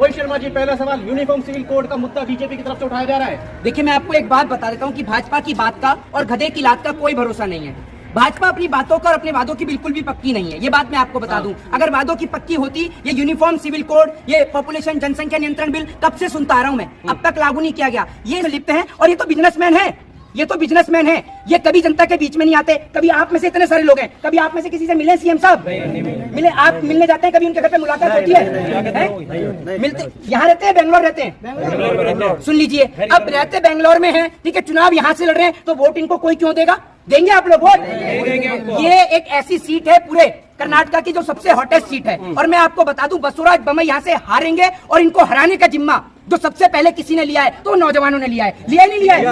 रोहित शर्मा जी, पहला सवाल, uniform civil code का मुद्दा बीजेपी की तरफ से उठाया जा रहा है। देखिए, मैं आपको एक बात बता देता हूँ कि भाजपा की बात का और गधे की लात का कोई भरोसा नहीं है। भाजपा अपनी बातों का और अपने वादों की बिल्कुल भी पक्की नहीं है। ये बात मैं आपको बता दूं। अगर वादों की पक्की होती, ये यूनिफॉर्म सिविल कोड, ये पॉपुलेशन जनसंख्या नियंत्रण बिल कब से सुनता आ रहा हूं मैं, अब तक लागू नहीं किया गया। ये लिप्त हैं और ये तो बिजनेसमैन है, ये तो बिजनेसमैन है। ये कभी जनता के बीच में नहीं आते। कभी आप में से इतने सारे लोग हैं, कभी आप में से किसी से मिले सीएम साहब? मिले? आप मिलने जाते हैं? कभी उनके घर पे मुलाकात होती है? मिलते? यहाँ रहते हैं, बेंगलोर रहते हैं? सुन लीजिए, अब रहते बेंगलोर में हैं, ठीक है, चुनाव यहाँ से लड़ रहे हैं, तो वोट इनको कोई क्यों देगा? देंगे आप लोग वोट? ये एक ऐसी सीट है पूरे कर्नाटका की जो सबसे हॉटेस्ट सीट है, और मैं आपको बता दूं, बसवराज बोम्मई यहाँ से हारेंगे और इनको हराने का जिम्मा जो सबसे पहले किसी ने लिया है तो नौजवानों ने लिया है। लिया नहीं लिया है?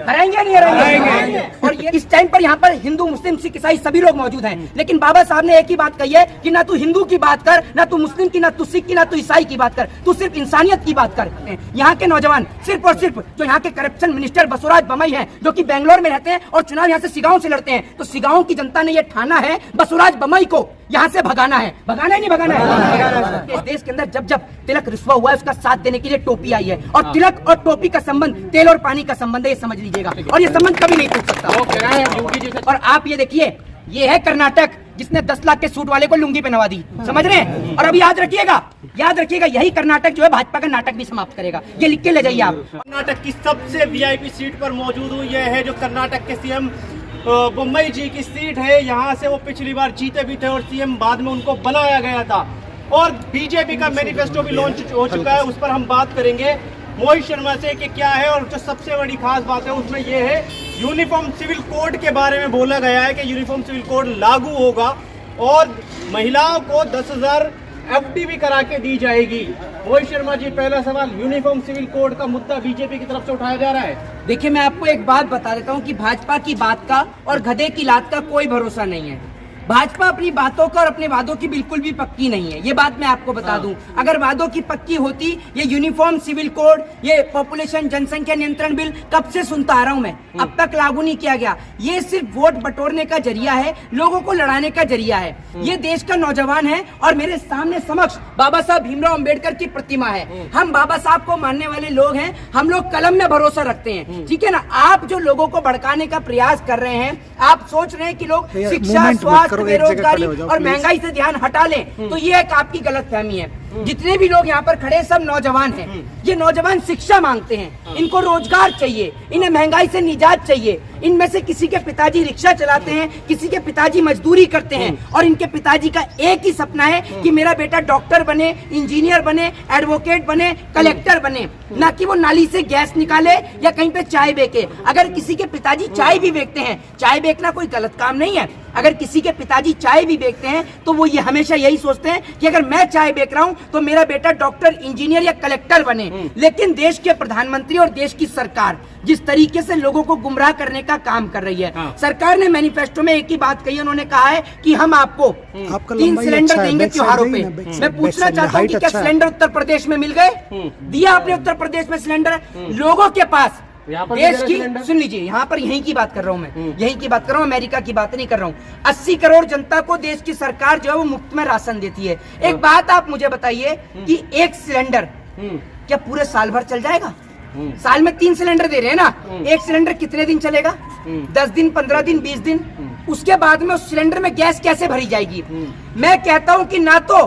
हराएंगे नहीं हराएंगे? और ये इस टाइम पर यहाँ पर हिंदू, मुस्लिम, सिख, ईसाई सभी लोग मौजूद हैं, लेकिन बाबा साहब ने एक ही बात कही है कि ना तू हिंदू की बात कर, ना तू मुस्लिम की, ना तू सिख की, ना तू ईसाई की बात कर, तू सिर्फ इंसानियत की बात कर। यहाँ के नौजवान सिर्फ और सिर्फ जो यहाँ के करप्शन मिनिस्टर बसवराज बोम्मई हैं, जो कि बेंगलोर में रहते हैं और चुनाव यहाँ से सिगांव से लड़ते हैं, तो सिगांव की जनता ने यह ठाना है बसवराज बोम्मई को यहाँ से भगाना है। भगाना है नहीं भगाना है? इस देश के अंदर जब जब तिलक रुस्वा हुआ है, उसका साथ देने के लिए टोपी आई है, और तिलक और टोपी का संबंध तेल और पानी का संबंध है, ये समझ लीजिएगा, और ये संबंध कभी नहीं टूट सकता। और आप ये देखिए, ये है कर्नाटक जिसने 10 लाख के सूट वाले को लुंगी पहनवा दी, समझ रहे हैं? और अभी याद रखिएगा, यही कर्नाटक जो है भाजपा का नाटक भी समाप्त करेगा। ये लिख के ले जाइए आप। कर्नाटक की सबसे वीआईपी सीट पर मौजूद हूँ। यह है जो कर्नाटक के सीएम बोम्मई जी की सीट है। यहाँ से वो पिछली बार जीते भी थे और सीएम बाद में उनको बनाया गया था, और बीजेपी का मैनिफेस्टो भी लॉन्च हो चुका है, उस पर हम बात करेंगे मोहित शर्मा से कि क्या है। और जो सबसे बड़ी खास बात है उसमें यह है, यूनिफॉर्म सिविल कोड के बारे में बोला गया है कि यूनिफॉर्म सिविल कोड लागू होगा और महिलाओं को 10,000 FD भी करा के दी जाएगी। मोहित शर्मा जी, पहला सवाल, यूनिफॉर्म सिविल कोड का मुद्दा बीजेपी की तरफ से उठाया जा रहा है। देखिए, मैं आपको एक बात बता देता हूँ कि भाजपा की बात का और गधे की लात का कोई भरोसा नहीं है। भाजपा अपनी बातों का और अपने वादों की बिल्कुल भी पक्की नहीं है। ये बात मैं आपको बता दूं। अगर वादों की पक्की होती, ये यूनिफॉर्म सिविल कोड, ये पॉपुलेशन जनसंख्या नियंत्रण बिल कब से सुनता आ रहा हूं मैं, अब तक लागू नहीं किया गया। ये सिर्फ वोट बटोरने का जरिया है, लोगों को लड़ाने का जरिया है। ये देश का नौजवान है और मेरे सामने समक्ष बाबा साहब भीमराव अम्बेडकर की प्रतिमा है। हम बाबा साहब को मानने वाले लोग हैं, हम लोग कलम में भरोसा रखते हैं, ठीक है ना? आप जो लोगों को भड़काने का प्रयास कर रहे हैं, आप सोच रहे हैं कि लोग शिक्षा, स्वास्थ्य, बेरोजगारी और महंगाई से ध्यान हटा लें, तो ये एक आपकी गलतफहमी है। जितने भी लोग यहाँ पर खड़े सब नौजवान हैं। ये नौजवान शिक्षा मांगते हैं, इनको रोजगार चाहिए, इन्हें महंगाई से निजात चाहिए। इनमें से किसी के पिताजी रिक्शा चलाते हैं, किसी के पिताजी मजदूरी करते हैं, और इनके पिताजी का एक ही सपना है कि मेरा बेटा डॉक्टर बने, इंजीनियर बने, एडवोकेट बने, कलेक्टर बने, ना कि वो नाली से गैस निकाले या कहीं पे चाय बेचे। अगर किसी के पिताजी चाय भी बेचते हैं, चाय बेचना कोई गलत काम नहीं है, अगर किसी के पिताजी चाय भी बेचते हैं तो वो ये हमेशा यही सोचते हैं कि अगर मैं चाय बेच रहा हूं तो मेरा बेटा डॉक्टर, इंजीनियर या कलेक्टर बने। लेकिन देश के प्रधानमंत्री और देश की सरकार जिस तरीके से लोगों को गुमराह करने का काम कर रही है, सरकार ने मैनिफेस्टो में एक ही बात कही, उन्होंने कहा है कि हम आपको 3 सिलेंडर देंगे त्योहारों पे। मैं पूछना चाहता हूँ कि क्या सिलेंडर उत्तर प्रदेश में मिल गए? दिया आपने उत्तर प्रदेश में सिलेंडर? लोगों के पास देश की, सुन लीजिए, यहाँ पर यहीं की बात कर रहा हूँ मैं, यहीं की बात कर रहा हूँ, अमेरिका की बात नहीं कर रहा हूँ। 80 करोड़ जनता को देश की सरकार जो है वो मुफ्त में राशन देती है। एक बात आप मुझे बताइए कि एक सिलेंडर क्या पूरे साल भर चल जाएगा? साल में 3 सिलेंडर दे रहे हैं ना, एक सिलेंडर कितने दिन चलेगा? 10 दिन, 15 दिन, 20 दिन। उसके बाद में उस सिलेंडर में गैस कैसे भरी जाएगी? मैं कहता हूँ कि ना तो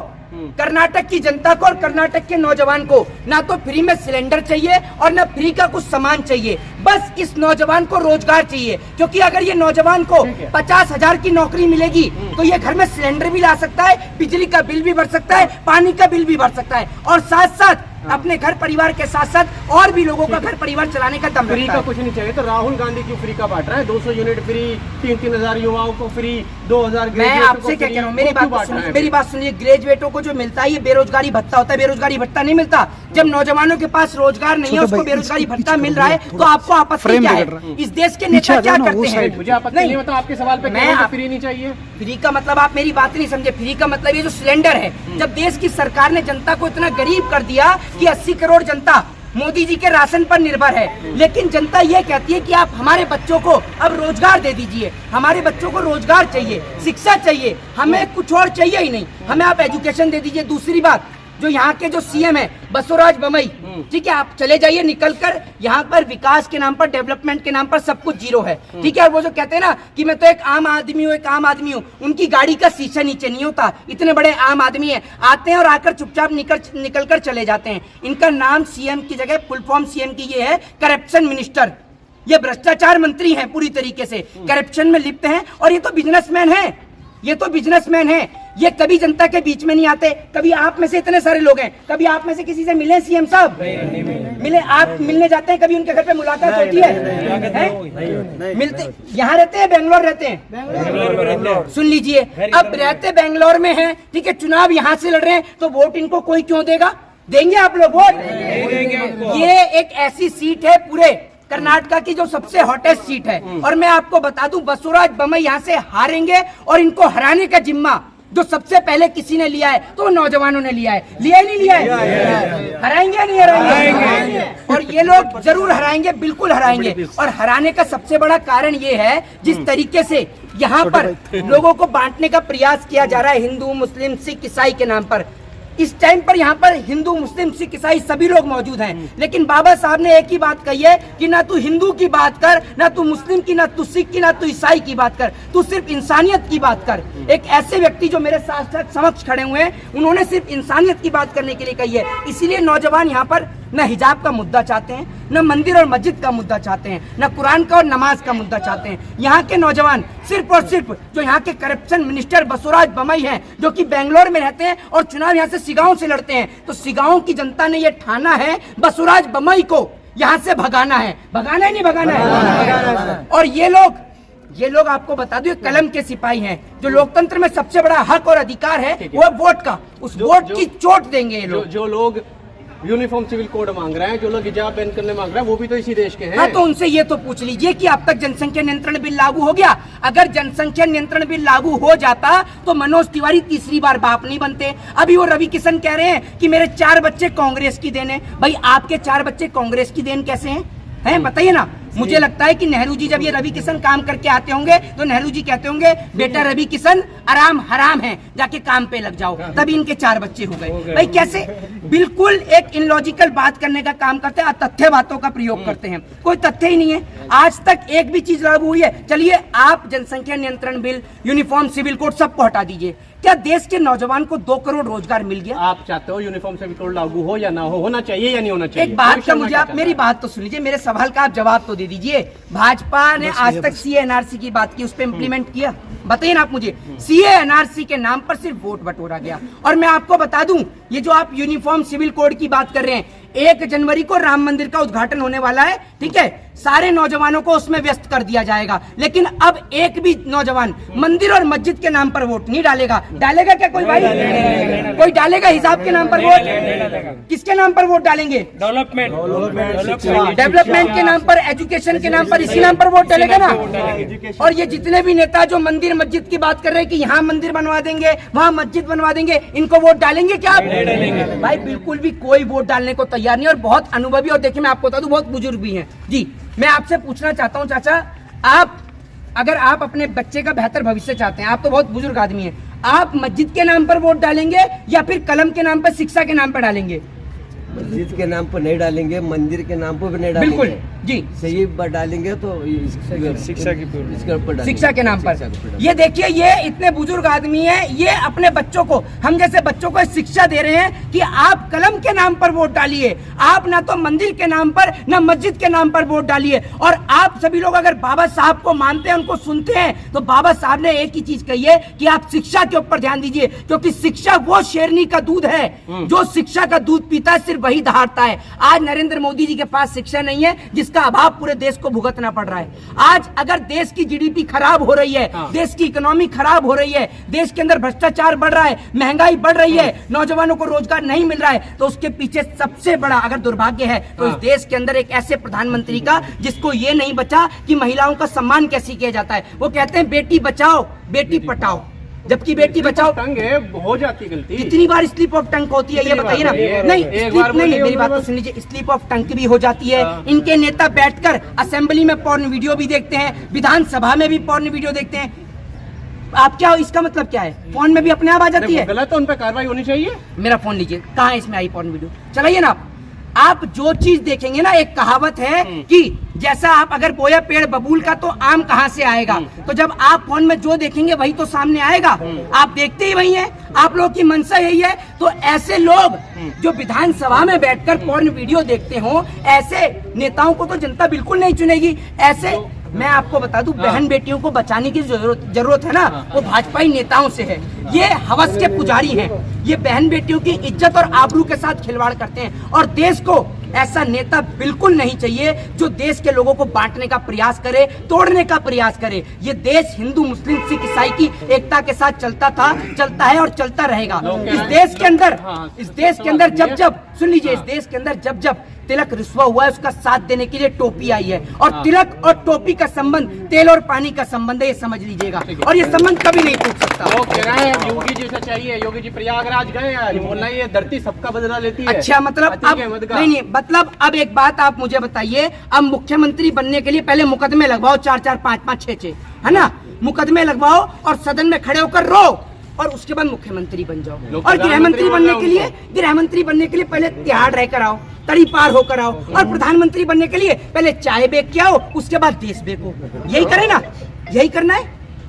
कर्नाटक की जनता को और कर्नाटक के नौजवान को ना तो फ्री में सिलेंडर चाहिए और ना फ्री का कुछ सामान चाहिए, बस इस नौजवान को रोजगार चाहिए। क्योंकि अगर ये नौजवान को 50,000 की नौकरी मिलेगी तो ये घर में सिलेंडर भी ला सकता है, बिजली का बिल भी भर सकता है, पानी का बिल भी भर सकता है, और साथ साथ अपने घर परिवार के साथ साथ और भी लोगों का घर परिवार चलाने का दम फ्री रखता का है। कुछ नहीं चाहिए तो राहुल गांधी क्यों फ्री का बांट रहा है? 200 यूनिट फ्री, 3,000 युवाओं को फ्री, 2,000। मैं आपसे क्या कह रहा हूँ, मेरी बात सुनिए। ग्रेजुएटों को जो मिलता है ये बेरोजगारी भत्ता होता है, बेरोजगारी भत्ता नहीं मिलता। जब नौजवानों के पास रोजगार नहीं है, उसको बेरोजगारी भत्ता मिल रहा है, तो आपको आपत्ति क्या है? इस देश के नेता क्या करते हैं? मुझे आपत्ति नहीं, मतलब आपके सवाल पे फ्री नहीं चाहिए। फ्री का मतलब आप मेरी बात नहीं समझे। फ्री का मतलब ये जो सिलेंडर है, जब देश की सरकार ने जनता को इतना गरीब कर दिया कि 80 करोड़ जनता मोदी जी के राशन पर निर्भर है, लेकिन जनता ये कहती है कि आप हमारे बच्चों को अब रोजगार दे दीजिए, हमारे बच्चों को रोजगार चाहिए, शिक्षा चाहिए, हमें कुछ और चाहिए ही नहीं, हमें आप एजुकेशन दे दीजिए। दूसरी बात, जो यहाँ के जो सीएम है बसवराज बमई, ठीक है, आप चले जाइए निकलकर, यहाँ पर विकास के नाम पर, डेवलपमेंट के नाम पर सब कुछ जीरो है, ठीक है। और वो जो कहते हैं ना कि मैं तो एक आम आदमी हूँ, एक आम आदमी हूँ, उनकी गाड़ी का शीशा नीचे नहीं होता, इतने बड़े आम आदमी है, आते हैं और आकर चुपचाप निकल कर चले जाते हैं। इनका नाम सीएम की जगह फुल फॉर्म सीएम की ये है करप्शन मिनिस्टर, ये भ्रष्टाचार मंत्री हैं, पूरी तरीके से करप्शन में लिप्त हैं। और ये तो बिजनेसमैन है, ये तो बिजनेसमैन है, ये कभी जनता के बीच में नहीं आते। कभी आप में से इतने सारे लोग हैं, कभी आप में से किसी से मिले सीएम साहब? मिले? आप मिलने जाते हैं? कभी उनके घर पे मुलाकात होती है? मिलते? यहाँ रहते हैं, बेंगलोर रहते हैं? सुन लीजिए, अब रहते बेंगलोर में हैं, ठीक है, चुनाव यहाँ से लड़ रहे हैं, तो वोट इनको कोई क्यों देगा? देंगे आप लोग वोट? ये एक ऐसी सीट है पूरे कर्नाटका की जो सबसे हॉटेस्ट सीट है, और मैं आपको बता दूं बसवराज बमई यहाँ से हारेंगे, और इनको हराने का जिम्मा जो सबसे पहले किसी ने लिया है तो नौजवानों ने लिया है। लिया नहीं लिया है? हराएंगे नहीं हराएंगे? और ये लोग जरूर हराएंगे, बिल्कुल हराएंगे। और हराने का सबसे बड़ा कारण ये है जिस तरीके से यहाँ पर लोगों को बांटने का प्रयास किया जा रहा है, हिंदू मुस्लिम सिख ईसाई के नाम पर। इस टाइम पर यहाँ पर हिंदू मुस्लिम सिख ईसाई सभी लोग मौजूद हैं, लेकिन बाबा साहब ने एक ही बात कही है कि ना तू हिंदू की बात कर, ना तू मुस्लिम की, ना तू सिख की, ना तू ईसाई की बात कर, तू सिर्फ इंसानियत की बात कर। एक ऐसे व्यक्ति जो मेरे साथ समक्ष खड़े हुए हैं, उन्होंने सिर्फ इंसानियत की बात करने के लिए कही है। इसीलिए नौजवान यहाँ पर न हिजाब का मुद्दा चाहते हैं, न मंदिर और मस्जिद का मुद्दा चाहते हैं, न कुरान का और नमाज का मुद्दा चाहते हैं। यहाँ के नौजवान सिर्फ और सिर्फ जो यहाँ के करप्शन मिनिस्टर बसवराज बमई हैं, जो कि बेंगलोर में रहते हैं और चुनाव यहाँ से सिगांव से लड़ते हैं, तो सिगांव की जनता ने ये ठाना है बसवराज बमई को यहाँ से भगाना है। भगाना है नहीं भगाना है? और ये लोग आपको बता दो, ये कलम के सिपाही हैं। जो लोकतंत्र में सबसे बड़ा हक और अधिकार है वो है वोट का, उस वोट की चोट देंगे ये लोग। जो लोग यूनिफॉर्म सिविल कोड मांग रहे हैं, जो लोग हिजाब बैन करने मांग रहे हैं, वो भी तो इसी देश के हैं। हाँ, तो उनसे ये तो पूछ लीजिए कि अब तक जनसंख्या नियंत्रण बिल लागू हो गया? अगर जनसंख्या नियंत्रण बिल लागू हो जाता तो मनोज तिवारी तीसरी बार बाप नहीं बनते। अभी वो रवि किशन कह रहे हैं कि मेरे 4 बच्चे कांग्रेस की देन है। भाई आपके 4 बच्चे कांग्रेस की देन कैसे हैं? बताइए ना। मुझे लगता है कि नेहरू जी जब ये रवि किशन काम करके आते होंगे तो नेहरू जी कहते होंगे बेटा रवि किशन आराम हराम है, जाके काम पे लग जाओ, तभी इनके 4 बच्चे हो गए। भाई कैसे? बिल्कुल एक इनलॉजिकल बात करने का काम करते हैं, अतथ्य बातों का प्रयोग करते हैं, कोई तथ्य ही नहीं है। आज तक एक भी चीज लागू हुई है? चलिए आप जनसंख्या नियंत्रण बिल, यूनिफॉर्म सिविल कोड सबको हटा दीजिए, क्या देश के नौजवान को 2 करोड़ रोजगार मिल गया? आप चाहते हो यूनिफॉर्म सिविल कोड लागू हो या ना हो? होना चाहिए या नहीं होना चाहिए? एक बात का मुझे आप मेरी बात तो सुन लीजिए, मेरे सवाल का आप जवाब तो दे दीजिए। भाजपा ने आज तक सीए एनआरसी की बात की, उस पर इम्प्लीमेंट किया? बताइए ना आप मुझे। सीए एनआरसी के नाम पर सिर्फ वोट बटोरा गया। और मैं आपको बता दूं, ये जो आप यूनिफॉर्म सिविल कोड की बात कर रहे हैं, 1 जनवरी को राम मंदिर का उद्घाटन होने वाला है, ठीक है, सारे नौजवानों को उसमें व्यस्त कर दिया जाएगा, लेकिन अब एक भी नौजवान मंदिर और मस्जिद के नाम पर वोट नहीं डालेगा। डालेगा क्या कोई भाई? कोई डालेगा हिसाब के नाम पर वोट? किसके नाम पर वोट डालेंगे? डेवलपमेंट के नाम पर, एजुकेशन के नाम पर, इसी नाम पर वोट डालेगा ना। और ये जितने भी नेता जो मंदिर मस्जिद की बात कर रहे हैं कि यहाँ मंदिर बनवा देंगे, वहाँ मस्जिद बनवा देंगे, इनको वोट डालेंगे क्या आप? भाई बिल्कुल भी कोई वोट डालने को तैयार नहीं। और बहुत अनुभवी, और देखिए मैं आपको बता दूं बहुत बुजुर्ग भी हैं जी। मैं आपसे पूछना चाहता हूं चाचा, आप अगर आप अपने बच्चे का बेहतर भविष्य चाहते हैं, आप तो बहुत बुजुर्ग आदमी हैं, आप मस्जिद के नाम पर वोट डालेंगे या फिर कलम के नाम पर, शिक्षा के नाम पर डालेंगे? मस्जिद के नाम पर नहीं डालेंगे, मंदिर के नाम पर भी नहीं डालेंगे। बिल्कुल जी, सही डालेंगे तो शिक्षा के नाम पर। ये देखिए, ये इतने बुजुर्ग आदमी हैं, ये अपने बच्चों को, हम जैसे बच्चों को शिक्षा दे रहे हैं कि आप कलम के नाम पर वोट डालिए, आप ना तो मंदिर के नाम पर ना मस्जिद के नाम पर वोट डालिए। और आप सभी लोग अगर बाबा साहब को मानते हैं, उनको सुनते हैं, तो बाबा साहब ने एक ही चीज कही है कि आप शिक्षा के ऊपर ध्यान दीजिए, क्योंकि शिक्षा वो शेरनी का दूध है, जो शिक्षा का दूध पीता है सिर्फ वही दहाड़ता है। आज नरेंद्र मोदी जी के पास शिक्षा नहीं है, जिसका अभाव पूरे देश को भुगतना पड़ रहा है। आज अगर देश की जीडीपी खराब हो रही है, देश की इकोनॉमी खराब हो रही है, देश के अंदर भ्रष्टाचार बढ़ रहा है, महंगाई बढ़ रही है, नौजवानों को रोजगार नहीं मिल रहा है, तो उसके पीछे सबसे बड़ा अगर दुर्भाग्य है तो इस देश के अंदर एक ऐसे प्रधानमंत्री का जिसको ये नहीं बचा कि महिलाओं का सम्मान कैसे किया जाता है। वो कहते हैं बेटी बचाओ बेटी पटाओ, जबकि बेटी बचाओ टंग है, हो जाती गलती। कितनी बार स्लिप ऑफ टंग होती है ये बताइए ना। नहीं, मेरी बात तो सुन लीजिए, स्लिप ऑफ टंग भी हो जाती है। इनके नेता बैठकर असेंबली में पोर्न वीडियो भी देखते हैं, विधानसभा में भी पोर्न वीडियो देखते हैं। आप क्या, इसका मतलब क्या है? फोन में भी अपने आप आ जाती है। गलत है, उन पर कार्रवाई होनी चाहिए। मेरा फोन लीजिए, कहाँ है इसमें आई पॉर्न वीडियो? चलाइए ना आप जो चीज देखेंगे ना, एक कहावत है कि जैसा आप अगर बोया पेड़ बबूल का तो आम कहाँ से आएगा। तो जब आप फोन में जो देखेंगे वही तो सामने आएगा। आप देखते ही वही है, आप लोग की मंशा यही है। तो ऐसे लोग जो विधानसभा में बैठकर पॉर्न वीडियो देखते हो, ऐसे नेताओं को तो जनता बिल्कुल नहीं चुनेगी। ऐसे मैं आपको बता दूं, बहन बेटियों को बचाने की जरूरत है ना, वो भाजपाई नेताओं से है। ये हवस के पुजारी हैं, ये बहन बेटियों की इज्जत और आबरू के साथ खिलवाड़ करते हैं। और देश को ऐसा नेता बिल्कुल नहीं चाहिए जो देश के लोगों को बांटने का प्रयास करे, तोड़ने का प्रयास करे। ये देश हिंदू मुस्लिम सिख ईसाई की एकता के साथ चलता था, चलता है और चलता रहेगा। इस देश के अंदर जब सुन लीजिए, इस देश के अंदर जब तिलक रुस्वा हुआ है, उसका साथ देने के लिए टोपी आई है। और तिलक और टोपी का संबंध तेल और पानी का संबंध है, ये समझ लीजिएगा। और ये संबंध कभी नहीं टूट सकता। वो कह रहे हैं योगी जी से चाहिए, योगी जी प्रयागराज गए हैं, बोल रहे हैं ये धरती सबका बदला लेती है। अच्छा, मतलब अब नहीं, मतलब अब एक बात आप मुझे बताइए, अब मुख्यमंत्री बनने के लिए पहले मुकदमे लगवाओ 4-4, 5-5, 6-6, है ना? मुकदमे लगवाओ और सदन में खड़े होकर रो, और उसके बाद मुख्यमंत्री बन जाओ। और गृहमंत्री बनने के लिए पहले तिहाड़ रहकर आओ, तड़ी पार होकर आओ। और प्रधानमंत्री बनने के लिए पहले चाय बेच के आओ, उसके बाद देश बेचो। यही करे ना, यही करना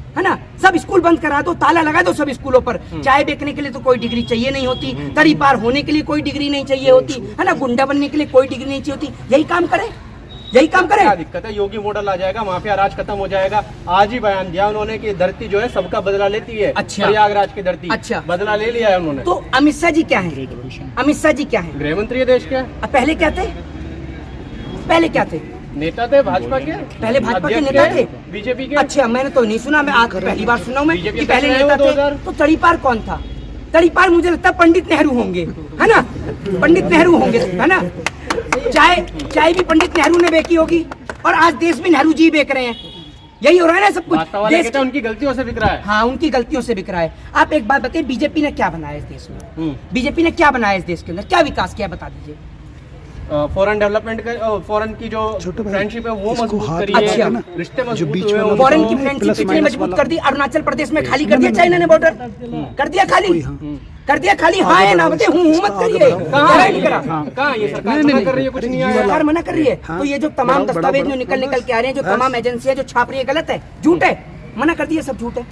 है ना? सब स्कूल बंद करा दो, ताला लगा दो सब स्कूलों पर। चाय बेचने के लिए तो कोई डिग्री चाहिए नहीं होती, तड़ी पार होने के लिए कोई डिग्री नहीं चाहिए होती, है ना? गुंडा बनने के लिए कोई डिग्री नहीं चाहिए होती। यही काम करे। क्या दिक्कत है? योगी मॉडल आ जाएगा, माफिया राज खत्म हो जाएगा। आज ही बयान दिया उन्होंने कि धरती जो है सबका बदला लेती है। अच्छा, प्रयागराज की धरती, अच्छा, बदला ले लिया है उन्होंने। तो अमित शाह जी क्या है? अमित शाह जी क्या है? गृह मंत्री देश के। पहले क्या थे? पहले क्या थे? नेता थे भाजपा के। पहले भाजपा के नेता थे, बीजेपी के। अच्छा, मैंने तो नहीं सुना, मैं आज पहली बार सुना हूं मैं कि पहले नेता नेता थे। तो तड़ीपार कौन था? तड़ीपार मुझे लगता है पंडित नेहरू होंगे, है ना? पंडित नेहरू होंगे, है ना? चाय भी पंडित नेहरू ने बेची होगी, और आज देश में नेहरू जी बेच रहे हैं। यही हो रहा है ना सब कुछ। देश उनकी गलतियों से बिक रहा है। हाँ, उनकी गलतियों से बिक रहा है। आप एक बात बताइए, बीजेपी ने क्या बनाया इस देश में? बीजेपी ने क्या बनाया इस देश के अंदर? क्या विकास किया, बता दीजिए। फॉरेन डेवलपमेंट का, फॉरेन की जो फ्रेंडशिप है वो मजबूत करी है। अच्छा, रिश्ते मजबूत हुए। फॉरेन की फ्रेंडशिप इतनी मजबूत कर दी, अरुणाचल प्रदेश में खाली कर दिया चाइना ने बॉर्डर, कर दिया खाली, कर दिया खाली। हाँ है ना, बताइए, हूँ मत करिए। कहाँ ये सरकार मना कर रही है? कुछ नहीं आया। सरकार मना कर रही है। तो ये जो तमाम दस्तावेज जो निकल के आ रहे हैं, जो तमाम एजेंसियां जो छाप रही है, गलत है, झूठ है, मना कर दिया, सब झूठ है।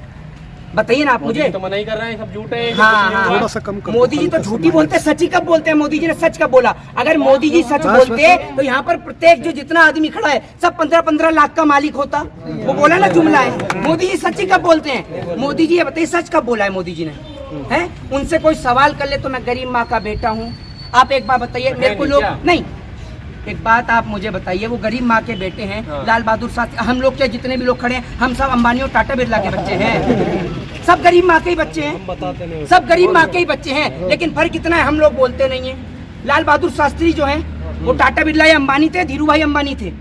बताइए ना आप मुझे। तो मना ही कर रहे हैं, सब झूठ है। हाँ, थोड़ा सा कम। मोदी जी तो झूठी बोलते हैं, सच ही कब बोलते हैं? मोदी जी ने सच कब बोला? अगर मोदी जी सच बोलते तो यहाँ पर प्रत्येक जो जितना आदमी खड़ा है सब 15-15 लाख का मालिक होता। वो बोला ना, जुमला है। मोदी जी सच ही कब बोलते हैं? मोदी जी ये बताइए, सच कब बोला है मोदी जी ने? है, उनसे कोई सवाल कर ले तो मैं गरीब माँ का बेटा हूँ। आप एक बात बताइए मेरे को, लोग नहीं, एक बात आप मुझे बताइए, वो गरीब माँ के बेटे हैं। लाल बहादुर शास्त्री, हम लोग के जितने भी लोग खड़े हैं, हम सब अंबानी और टाटा बिरला के बच्चे हैं। सब गरीब माँ के ही बच्चे हैं, सब गरीब माँ के ही बच्चे हैं। लेकिन फर्क इतना है, हम लोग बोलते नहीं है। लाल बहादुर शास्त्री जो है वो टाटा बिरला या अंबानी थे, धीरू भाई अंबानी थे।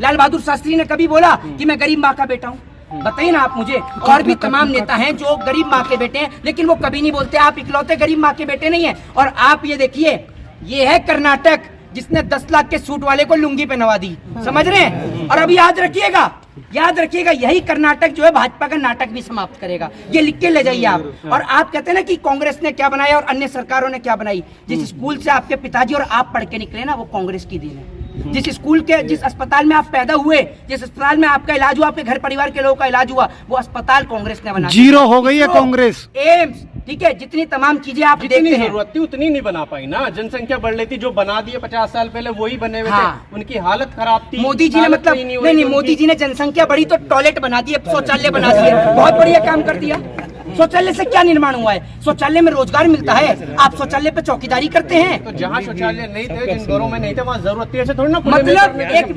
लाल बहादुर शास्त्री ने कभी बोला कि मैं गरीब माँ का बेटा हूँ? बताइए ना आप मुझे। और भी तमाम नेता हैं जो गरीब माँ के बेटे हैं, लेकिन वो कभी नहीं बोलते। आप इकलौते गरीब माँ के बेटे नहीं है। और आप ये देखिए, ये है कर्नाटक, जिसने 10 लाख के सूट वाले को लुंगी पहनवा दी, समझ रहे हैं? और अभी याद रखिएगा, यही कर्नाटक जो है भाजपा का नाटक भी समाप्त करेगा। ये लिख के ले जाइए आप। और आप कहते हैं ना कि कांग्रेस ने क्या बनाया और अन्य सरकारों ने क्या बनाई। जिस स्कूल से आपके पिताजी और आप पढ़ के निकले ना, वो कांग्रेस की देन है। जिस स्कूल के, जिस अस्पताल में आप पैदा हुए, जिस अस्पताल में आपका इलाज हुआ, आपके घर परिवार के लोगों का इलाज हुआ, वो अस्पताल कांग्रेस ने बनाया। जीरो हो गई है कांग्रेस। एम्स, ठीक है, जितनी तमाम चीजें आप देखते हैं, जरूरत थी उतनी नहीं बना पाई ना। जनसंख्या बढ़ रही थी, जो बना दिए 50 साल पहले वही बने हुए थे। उनकी हालत खराब थी। मोदी जी ने मतलब नहीं, मोदी जी ने जनसंख्या बढ़ी तो टॉयलेट बना दिए, शौचालय बना दिए, बहुत बढ़िया काम कर दिया। शौचालय से क्या निर्माण हुआ है? शौचालय में रोजगार मिलता है। आप शौचालय पे चौकीदारी करते हैं। तो जहाँ शौचालय नहीं थे, जिन घरों में नहीं थे, वहाँ जरूरत थी। ऐसे थोड़ी ना। मतलब एक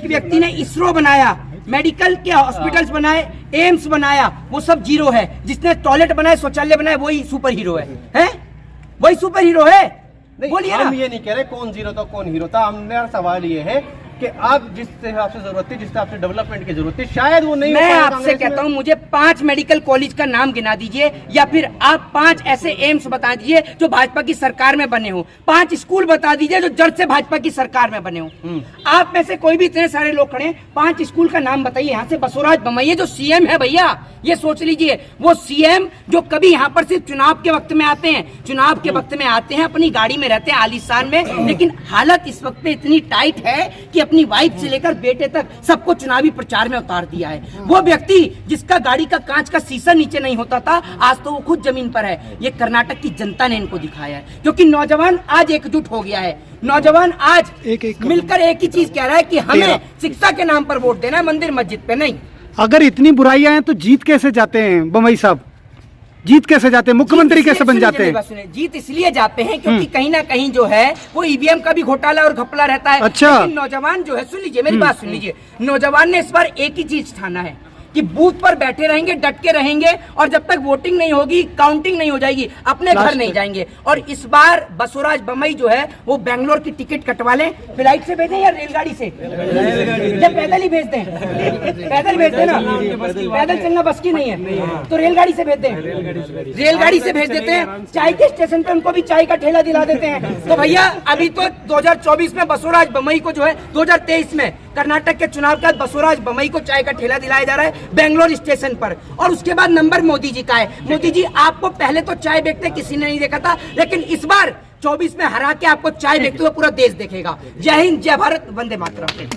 व्यक्ति ने इसरो बनाया, मेडिकल के हॉस्पिटल्स बनाए, एम्स बनाया, वो सब जीरो है। जिसने टॉयलेट बनाए, शौचालय बनाए, वही सुपर हीरो है? वही सुपर हीरो है? बोलिए ना। हम ये नहीं कह रहे कौन जीरो था कौन हीरो था। हमारा सवाल ये है कि आप जिस हिसाब से जरूरत थी, जिस हिसाब से डेवलपमेंट की जरूरत थी, शायद वो नहीं हो मैं पाया आपसे कांग्रेस कहता में। हूं मुझे 5 मेडिकल कॉलेज का नाम गिना दीजिए, या फिर आप 5 ऐसे एम्स बता दीजिए जो भाजपा की सरकार में बने हो, 5 स्कूल बता दीजिए जो जड़ से भाजपा की सरकार में बने हो। आप में से कोई भी, इतने सारे लोग खड़े, 5 स्कूल का नाम बताइए। यहाँ से बसवराज बोम्मई जो सीएम है भैया, ये सोच लीजिए, वो सीएम जो कभी यहाँ पर सिर्फ चुनाव के वक्त में आते हैं, चुनाव के वक्त में आते हैं, अपनी गाड़ी में रहते हैं आलीशान में, लेकिन हालत इस वक्त पे इतनी टाइट है कि अपनी वाइफ से लेकर बेटे तक सबको चुनावी प्रचार में उतार दिया है। वो व्यक्ति जिसका गाड़ी का कांच का शीशा नीचे नहीं होता था, आज तो वो खुद जमीन पर है। ये कर्नाटक की जनता ने इनको दिखाया है, क्योंकि नौजवान आज एकजुट हो गया है। नौजवान आज मिलकर एक ही चीज कह रहा है कि हमें शिक्षा के नाम पर वोट देना है, मंदिर मस्जिद पे नहीं। अगर इतनी बुराइयां हैं तो जीत कैसे जाते हैं बोम्मई साहब? जीत कैसे जाते हैं? मुख्यमंत्री कैसे बन जाते हैं? जीत इसलिए जाते हैं क्योंकि कहीं ना कहीं जो है वो ईवीएम का भी घोटाला और घपला रहता है। अच्छा। लेकिन नौजवान जो है, सुन लीजिए मेरी बात सुन लीजिए, नौजवान ने इस बार एक ही चीज ठाना है कि बूथ पर बैठे रहेंगे, डट के रहेंगे, और जब तक वोटिंग नहीं होगी, काउंटिंग नहीं हो जाएगी, अपने घर नहीं जाएंगे। और इस बार बसवराज बोम्मई जो है वो बेंगलोर की टिकट कटवा लें, फ्लाइट से भेजें या रेलगाड़ी से? या पैदल ही भेज दें? पैदल भेज दें ना, पैदल चलना बस की नहीं है तो रेलगाड़ी से भेज दें। रेलगाड़ी से भेज देते हैं, चाय के स्टेशन पे उनको भी चाय का ठेला दिला देते हैं। तो भैया अभी तो 2024 में बसवराज बोम्मई को जो है, 2023 में कर्नाटक के चुनाव के बाद बसवराज बोम्मई को चाय का ठेला दिलाया जा रहा है बेंगलोर स्टेशन पर, और उसके बाद नंबर मोदी जी का है। मोदी जी आपको पहले तो चाय बेचते किसी ने नहीं देखा था, लेकिन इस बार 24 में हरा के आपको चाय बेचते हुए पूरा देश देखेगा। जय हिंद, जय भारत, वंदे मातरम।